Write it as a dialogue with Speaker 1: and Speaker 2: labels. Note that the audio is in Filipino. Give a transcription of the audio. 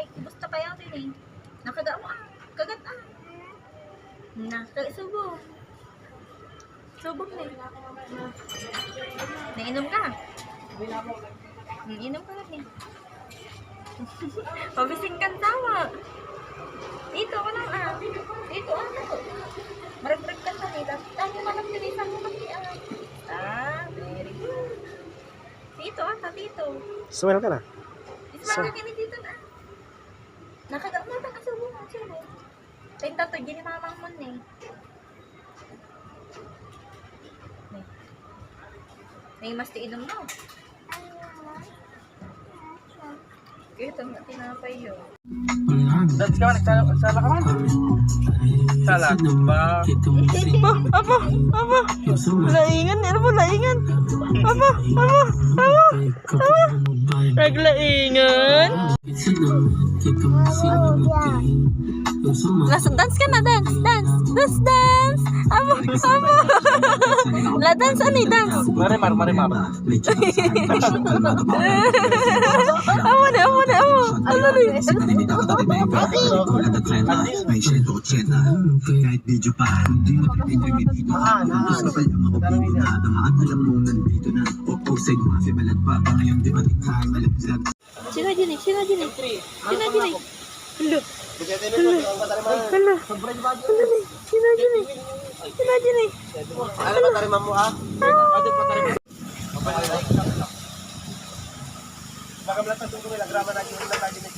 Speaker 1: ay gusto pa yan din eh. Nakaga mo kagat subo. Subok na eh. Nainom ka? Inom ka lang eh. Pabising kang tawa. Dito ka lang Dito marag-marag ka sa nila. Tayo manang tinisan mo kasi very good. Dito dito.
Speaker 2: Smile ka na.
Speaker 1: Ismang ka dito na. Nakagat mo ka subo. Tinta to, gini mamang mo eh. May mas tiinom mo. Ito na tinapay yun.
Speaker 3: Dance ka man, nagsala ka man. Sala ba?
Speaker 4: Apa? Laingan, ano po, laingan? Apa? Naglaingan? Dance ka na, dance. Apa? La dance, ano dance?
Speaker 3: Marimar.
Speaker 4: Amo na. Ano rin?
Speaker 5: Kahit video pa, hindi mo pinipili dito. Gusto ka lang makapili na tamaan, alam mo nandito na. Opposite, mafia, balat pa ngayon, di ba tingkahan, malaglag.
Speaker 4: Sino dyan? Hello. Sino dyan?
Speaker 3: Ano ba tariman mo Adot pa tariman. Nakamlat na tungkol nila, grama na yung